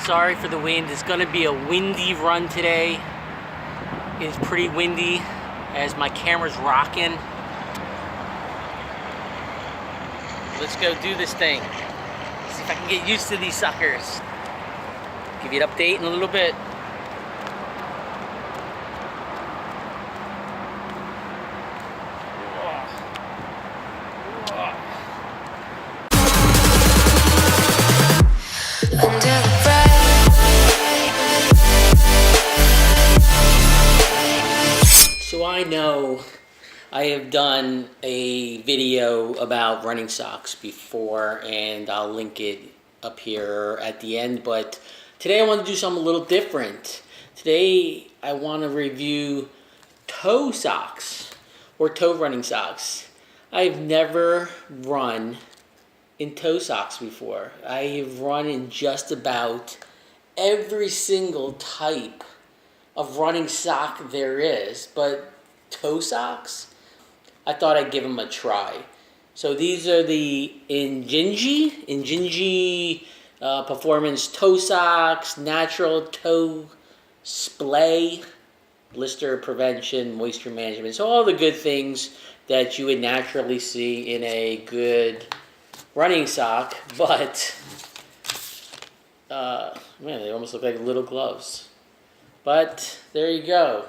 Sorry for the wind. It's gonna be a windy run today. It's pretty windy as my camera's rocking. Let's go do this thing. See if I can get used to these suckers. Give you an update in a little bit. So I know I have done a video about running socks before, and I'll link it up here at the end, but today I want to do something a little different. Today I want to review toe socks or toe running socks. I've never run in toe socks before. I have run in just about every single type of running sock there is, but toe socks, I thought I'd give them a try. So these are the Injinji Performance Toe Socks, Natural Toe Splay, Blister Prevention, Moisture Management. So all the good things that you would naturally see in a good running sock, but man, they almost look like little gloves. But there you go.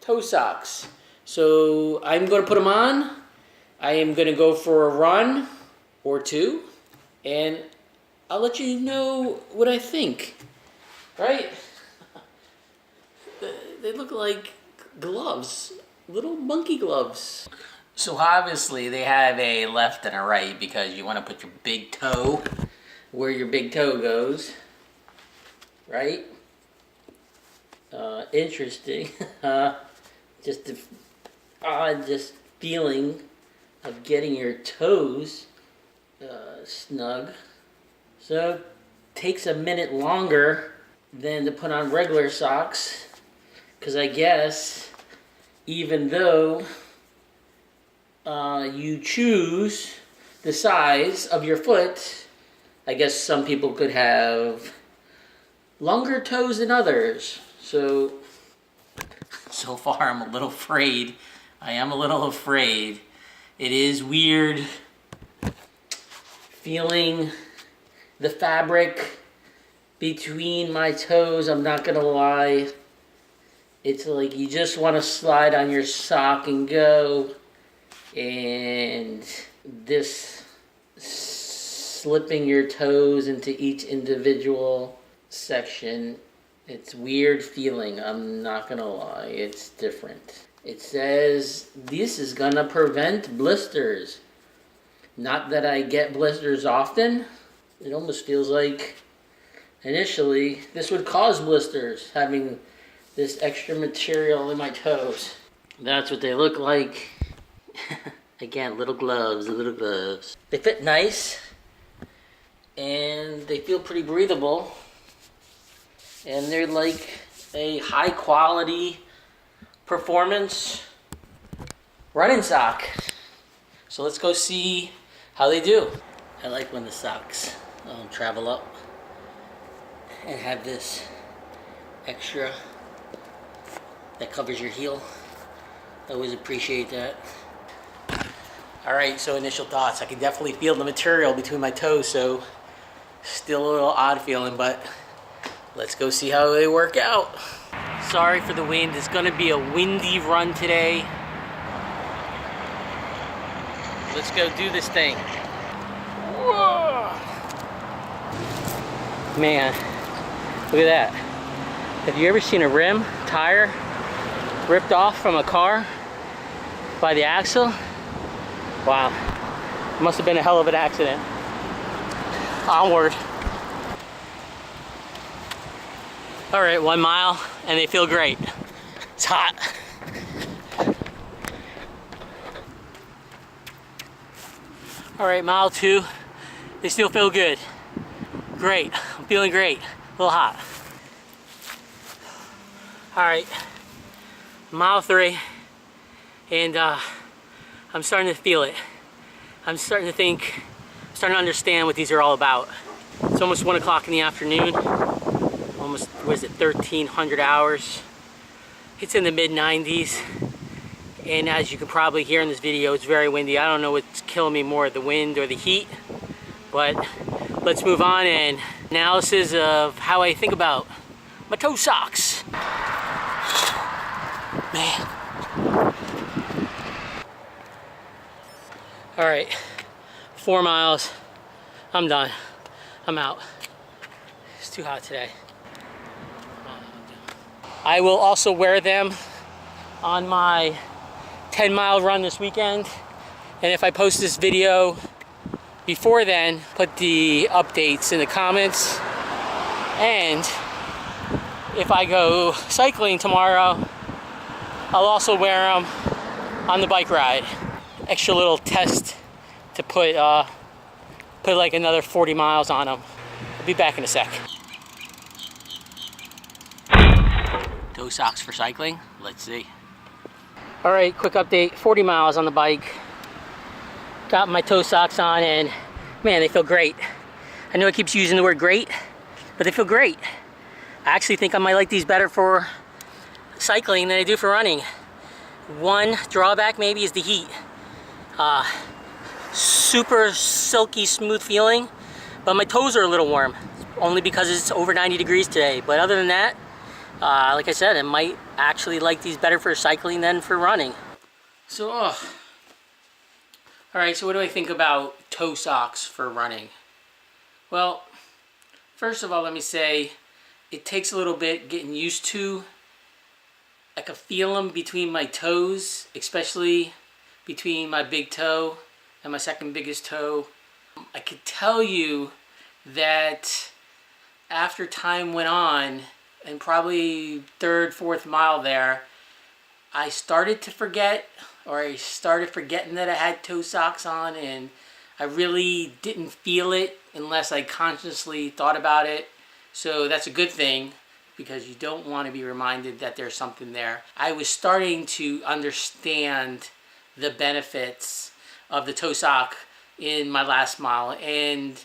Toe socks. So I'm going to put them on. I am going to go for a run or two, and I'll let you know what I think. Right? They look like gloves, little monkey gloves. So obviously they have a left and a right because you want to put your big toe where your big toe goes. Right? Interesting. Just the odd feeling of getting your toes snug. So it takes a minute longer than to put on regular socks, because I guess even though you choose the size of your foot, I guess some people could have longer toes than others. So far I'm a little afraid. I am a little afraid. It is weird feeling the fabric between my toes, I'm not gonna lie. It's like you just want to slide on your sock and go, and this slipping your toes into each individual section, it's weird feeling, I'm not gonna lie, it's different. It says this is gonna prevent blisters. Not that I get blisters often. It almost feels like initially this would cause blisters, having this extra material in my toes. That's what they look like. Again, little gloves, little gloves. They fit nice, and they feel pretty breathable. And they're like a high quality performance running sock. So let's go see how they do. I like when the socks travel up and have this extra that covers your heel. I always appreciate that. Alright, so initial thoughts. I can definitely feel the material between my toes, so still a little odd feeling, but let's go see how they work out. Sorry for the wind. It's going to be a windy run today. Let's go do this thing. Whoa. Man, look at that. Have you ever seen a rim, tire, ripped off from a car by the axle? Wow. Must have been a hell of an accident. Onward. All right, 1 mile, and they feel great. It's hot. All right, mile 2, they still feel good. Great, I'm feeling great. A little hot. All right, mile 3, and I'm starting to feel it. I'm starting to think, starting to understand what these are all about. It's almost 1 o'clock in the afternoon. Almost, what is it, 1,300 hours. It's in the mid-90s. And as you can probably hear in this video, it's very windy. I don't know what's killing me more, the wind or the heat. But let's move on and analysis of how I think about my toe socks. Man. All right, 4 miles. I'm done. I'm out. It's too hot today. I will also wear them on my 10-mile run this weekend. And if I post this video before then, put the updates in the comments. And if I go cycling tomorrow, I'll also wear them on the bike ride. Extra little test to put like another 40 miles on them. I'll be back in a sec. Toe socks for cycling? Let's see. All right, quick update. 40 miles on the bike. Got my toe socks on and man, they feel great. I know it keeps using the word great, but they feel great. I actually think I might like these better for cycling than I do for running. One drawback maybe is the heat. Super silky smooth feeling, but my toes are a little warm, only because it's over 90 degrees today. But other than that, like I said, I might actually like these better for cycling than for running. So, alright, so what do I think about toe socks for running? Well, first of all, let me say, it takes a little bit getting used to. I can feel them between my toes, especially between my big toe and my second biggest toe. I could tell you that after time went on, and probably third, fourth mile there, I started to forget, or I started forgetting that I had toe socks on, and I really didn't feel it unless I consciously thought about it. So that's a good thing, because you don't want to be reminded that there's something there. I was starting to understand the benefits of the toe sock in my last mile, and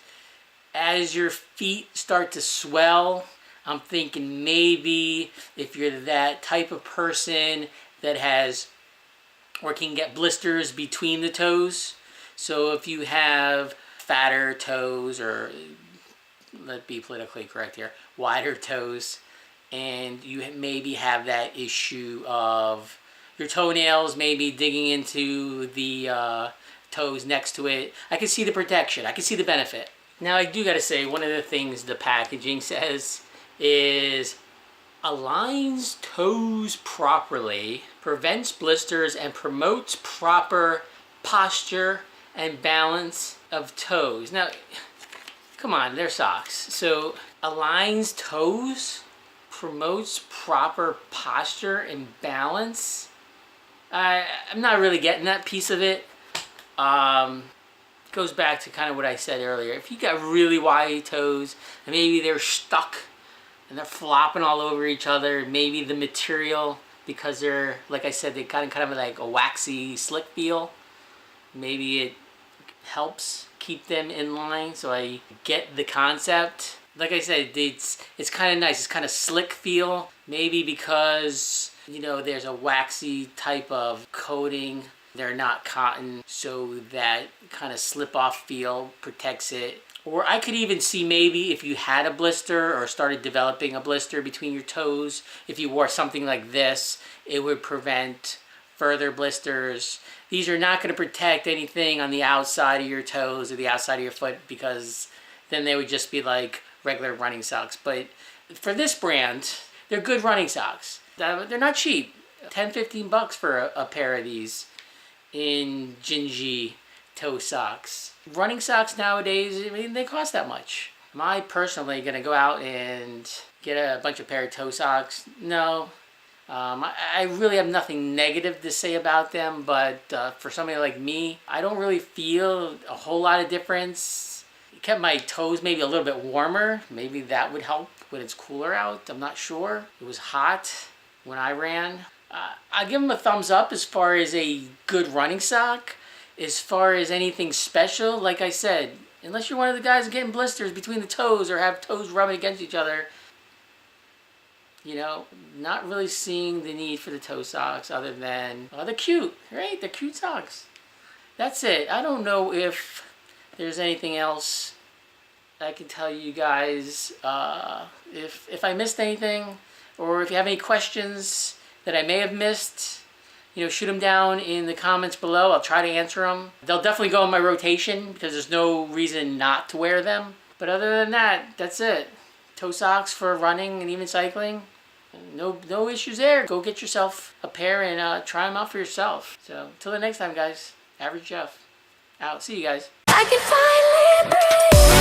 as your feet start to swell, I'm thinking maybe if you're that type of person that has or can get blisters between the toes. So if you have fatter toes, or let's be politically correct here, wider toes, and you maybe have that issue of your toenails maybe digging into the toes next to it, I can see the protection. I can see the benefit. Now I do gotta say, one of the things the packaging says is aligns toes properly, prevents blisters, and promotes proper posture and balance of toes. Now, come on, they're socks. So aligns toes, promotes proper posture and balance. I'm not really getting that piece of it. Goes back to kind of what I said earlier. If you got really wide toes and maybe they're stuck and they're flopping all over each other, maybe the material, because they're, like I said, they kind of like a waxy slick feel, maybe it helps keep them in line. So I get the concept. Like I said, it's kind of nice. It's kind of slick feel, maybe because, you know, there's a waxy type of coating. They're not cotton, so that kind of slip-off feel protects it. Or I could even see maybe if you had a blister or started developing a blister between your toes, if you wore something like this, it would prevent further blisters. These are not going to protect anything on the outside of your toes or the outside of your foot, because then they would just be like regular running socks. But for this brand, they're good running socks. They're not cheap. 10-15 bucks for a pair of these Injinji toe socks. Running socks nowadays, I mean, they cost that much. Am I personally going to go out and get a bunch of pair of toe socks? No. I really have nothing negative to say about them, but for somebody like me, I don't really feel a whole lot of difference. It kept my toes maybe a little bit warmer. Maybe that would help when it's cooler out. I'm not sure. It was hot when I ran. I'll give them a thumbs up as far as a good running sock. As far as anything special, like I said, Unless you're one of the guys getting blisters between the toes or have toes rubbing against each other, you know, not really seeing the need for the toe socks other than, they're cute, right? They're cute socks. That's it. I don't know if there's anything else I can tell you guys. If I missed anything, or if you have any questions that I may have missed, you know, shoot them down in the comments below. I'll try to answer them. They'll definitely go in my rotation because there's no reason not to wear them. But other than that, that's it. Toe socks for running and even cycling. No issues there. Go get yourself a pair and try them out for yourself. So until the next time, guys. Average Jeff out. See you guys. I can finally breathe.